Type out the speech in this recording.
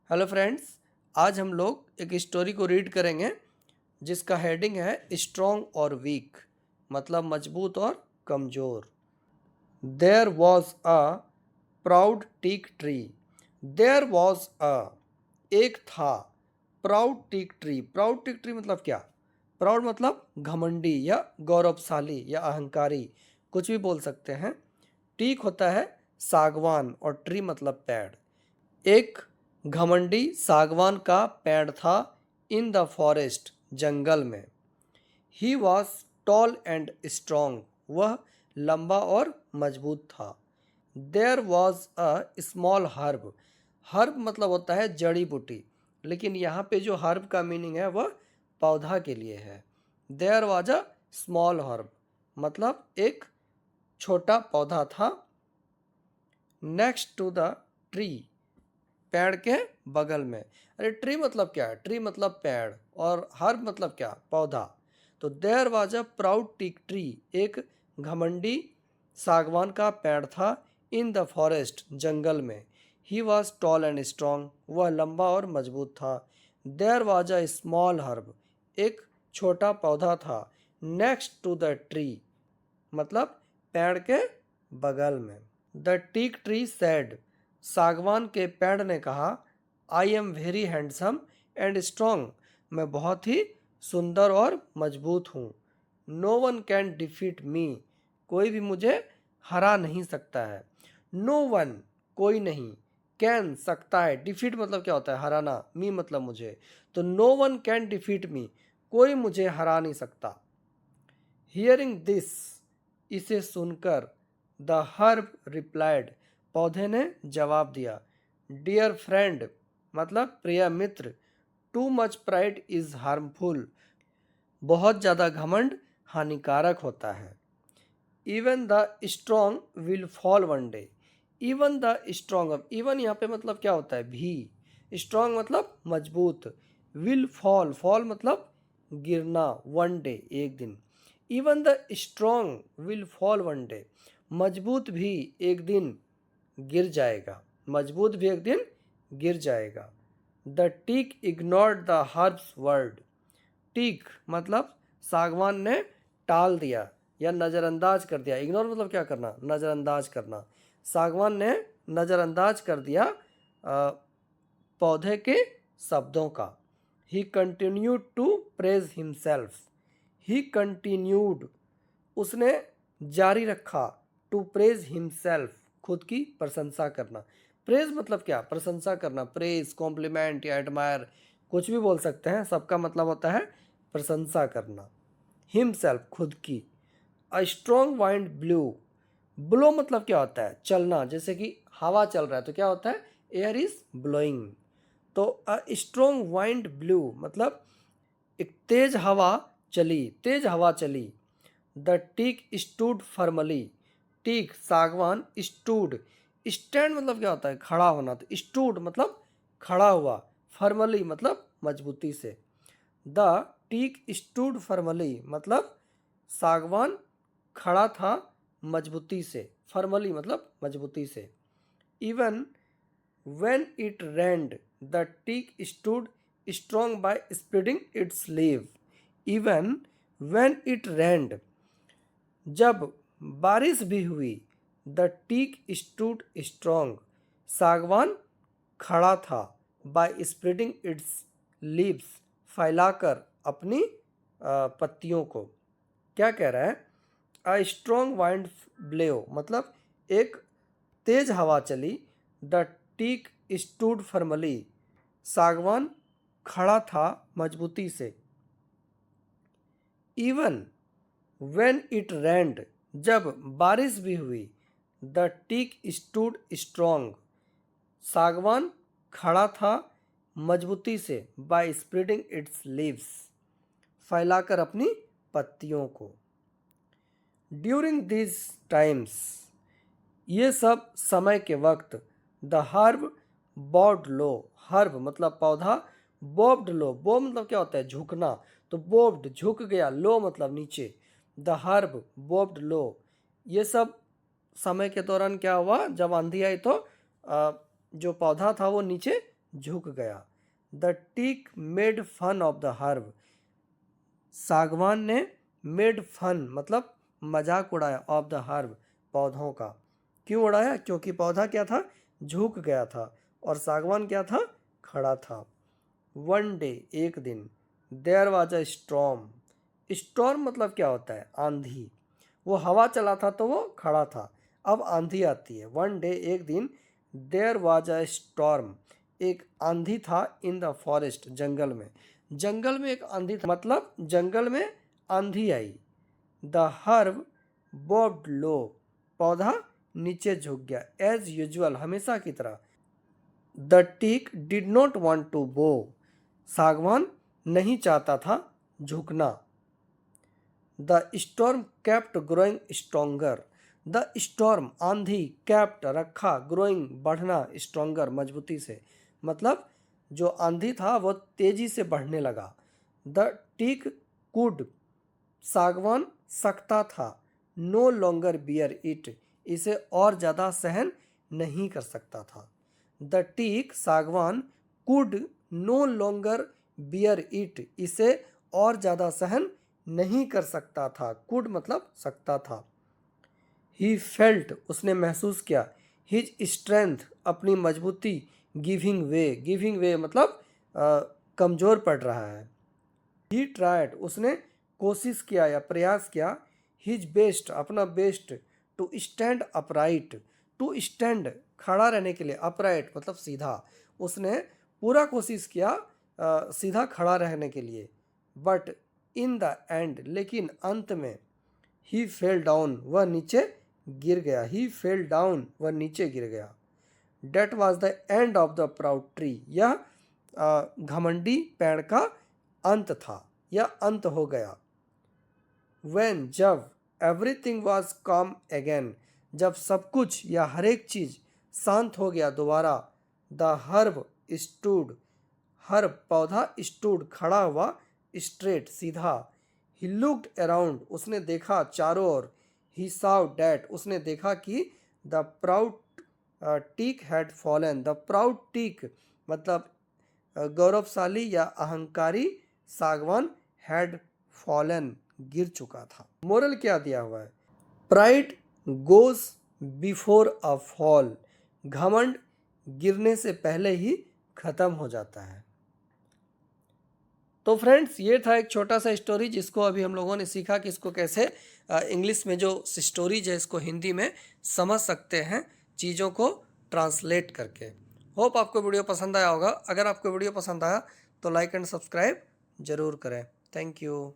Hello friends, आज हम लोग एक स्टोरी को रीड करेंगे जिसका हेडिंग है स्ट्रॉन्ग और वीक, मतलब मजबूत और कमज़ोर। There was a proud teak tree. There was एक था proud teak tree. Proud teak tree मतलब क्या? प्राउड मतलब घमंडी या गौरवशाली या अहंकारी, कुछ भी बोल सकते हैं। टीक होता है सागवान और ट्री मतलब पेड़। एक घमंडी सागवान का पेड़ था इन द फॉरेस्ट, जंगल में। He was tall and strong, वह लंबा और मजबूत था। There was a small herb. Herb मतलब होता है जड़ी बूटी, लेकिन यहाँ पे जो हर्ब का मीनिंग है वह पौधा के लिए है। There was a small herb मतलब एक छोटा पौधा था। नेक्स्ट टू द ट्री, पेड़ के बगल में। अरे ट्री मतलब क्या है? ट्री मतलब पेड़, और हर्ब मतलब क्या? पौधा। तो there was a proud teak tree, एक घमंडी सागवान का पेड़ था इन द फॉरेस्ट, जंगल में। He was tall and strong, वह लंबा और मजबूत था। There was a small herb, एक छोटा पौधा था नेक्स्ट टू द ट्री, मतलब पेड़ के बगल में। द टीक ट्री सेड, सागवान के पेड़ ने कहा, I am very handsome and strong, मैं बहुत ही सुंदर और मजबूत हूँ। नो वन कैन डिफीट मी, कोई भी मुझे हरा नहीं सकता है। नो वन कोई नहीं, कैन सकता है, डिफीट मतलब क्या होता है? हराना, मी मतलब मुझे। तो नो वन कैन डिफीट मी, कोई मुझे हरा नहीं सकता। हियरिंग दिस, इसे सुनकर, द हर्ब रिप्लाइड, पौधे ने जवाब दिया, डियर फ्रेंड मतलब प्रिय मित्र, too much pride is harmful, बहुत ज़्यादा घमंड हानिकारक होता है। Even the strong will fall one day. Even the strong, अब इवन यहाँ पे मतलब क्या होता है? भी। स्ट्रॉन्ग मतलब मजबूत। विल फॉल, फॉल मतलब गिरना, वन डे एक दिन। Even the strong will fall one day, मजबूत भी एक दिन गिर जाएगा। मजबूत भी एक दिन गिर जाएगा। The teak ignored the herb's word. Teak मतलब सागवान ने टाल दिया या नज़रअंदाज कर दिया। इग्नोर मतलब क्या करना? नज़रअंदाज करना। सागवान ने नज़रअंदाज कर दिया पौधे के शब्दों का। He continued to praise himself. He continued, उसने जारी रखा, टू प्रेज हिमसेल्फ, खुद की प्रशंसा करना। प्रेज मतलब क्या? प्रशंसा करना। प्रेज, कॉम्प्लीमेंट या एडमायर, कुछ भी बोल सकते हैं, सबका मतलब होता है प्रशंसा करना। हिमसेल्फ खुद की। A strong wind blue. Blow मतलब क्या होता है? चलना, जैसे कि हवा चल रहा है तो क्या होता है? Air is blowing. तो अ स्ट्रॉन्ग वाइंड ब्लू मतलब एक तेज हवा चली, तेज हवा चली। The teak stood firmly. Teak सागवान, स्टूड, स्टैंड मतलब क्या होता है? खड़ा होना। तो स्टूड मतलब खड़ा हुआ, फर्मली मतलब मजबूती से। द टीक स्टूड फर्मली मतलब सागवान खड़ा था मजबूती से। फर्मली मतलब मजबूती से। Even when it rained, the teak stood strong by spreading its leaf. Even when it rained, जब बारिश भी हुई, द टीक स्टूड स्ट्रॉन्ग, सागवान खड़ा था, बाय स्प्रेडिंग इट्स लीव्स, फैलाकर अपनी पत्तियों को। क्या कह रहा है? अ स्ट्रॉन्ग वाइंड ब्लेव मतलब एक तेज हवा चली। द टीक स्टूड फर्मली, सागवान खड़ा था मजबूती से। इवन वेन इट रेंड, जब बारिश भी हुई, द टीक स्टूड स्ट्रॉन्ग, सागवान खड़ा था मजबूती से, बाय स्प्रेडिंग इट्स लीव्स, फैलाकर अपनी पत्तियों को। ड्यूरिंग दिस टाइम्स, ये सब समय के वक्त, the herb bowed low. Herb मतलब पौधा, बॉब्ड लो, बो मतलब क्या होता है? झुकना। तो बॉब्ड झुक गया, लो मतलब नीचे। द हर्ब बॉब्ड लो, ये सब समय के दौरान क्या हुआ? जब आंधी आई तो जो पौधा था वो नीचे झुक गया। The teak made fun of the herb, सागवान ने मेड फन मतलब मजाक उड़ाया, ऑफ द हर्ब पौधों का। क्यों उड़ाया? क्योंकि पौधा क्या था? झुक गया था, और सागवान क्या था? खड़ा था। वन डे एक दिन, there was a storm, storm मतलब क्या होता है? आंधी। वो हवा चला था तो वो खड़ा था, अब आंधी आती है। वन डे एक दिन, देयर वाज अ स्टॉर्म, एक आंधी था, इन द फॉरेस्ट जंगल में। जंगल में एक आंधी था मतलब जंगल में आंधी आई। द हर्ब बॉब्ड लो, पौधा नीचे झुक गया, एज यूजुअल हमेशा की तरह। The teak did not want to bow, सागवान नहीं चाहता था झुकना। The storm kept growing stronger, the storm आंधी, केप्ट रखा, ग्रोइंग बढ़ना, स्ट्रोंगर मजबूती से, मतलब जो आंधी था वो तेजी से बढ़ने लगा। द टीक कुड, सागवान सकता था, नो लॉन्गर बियर इट, इसे और ज़्यादा सहन नहीं कर सकता था। द टीक सागवान could no longer bear it, इसे और ज़्यादा सहन नहीं कर सकता था। कुड मतलब सकता था। ही फेल्ट, उसने महसूस किया, हिज स्ट्रेंथ, अपनी मजबूती, गिविंग वे मतलब कमज़ोर पड़ रहा है। ही ट्राइड, उसने कोशिश किया या प्रयास किया, हिज बेस्ट, अपना best, to stand upright, to stand खड़ा रहने के लिए, अपराइट मतलब सीधा, उसने पूरा कोशिश किया सीधा खड़ा रहने के लिए। बट इन द एंड, लेकिन अंत में, ही फेल डाउन, वह नीचे गिर गया। ही फेल डाउन, वह नीचे गिर गया। That was the end of the proud tree, यह घमंडी पेड़ का अंत था, यह अंत हो गया। When, जब, एवरीथिंग वॉज calm अगेन, जब सब कुछ या हर एक चीज शांत हो गया दोबारा। द हर्ब स्टूड, हर्ब पौधा, स्टूड खड़ा हुआ, स्ट्रेट सीधा। ही लुक्ड अराउंड, उसने देखा चारों ओर। ही saw डैट, उसने देखा कि the proud teak had fallen, the proud teak मतलब गौरवशाली या अहंकारी सागवान, हैड फॉलन गिर चुका था। मोरल क्या दिया हुआ है? Pride goes before a fall, घमंड गिरने से पहले ही खत्म हो जाता है। तो फ्रेंड्स, ये था एक छोटा सा स्टोरी जिसको अभी हम लोगों ने सीखा कि इसको कैसे इंग्लिश में जो स्टोरीज है इसको हिंदी में समझ सकते हैं चीज़ों को ट्रांसलेट करके। होप आपको वीडियो पसंद आया होगा। अगर आपको वीडियो पसंद आया तो लाइक एंड सब्सक्राइब जरूर करें। Thank you.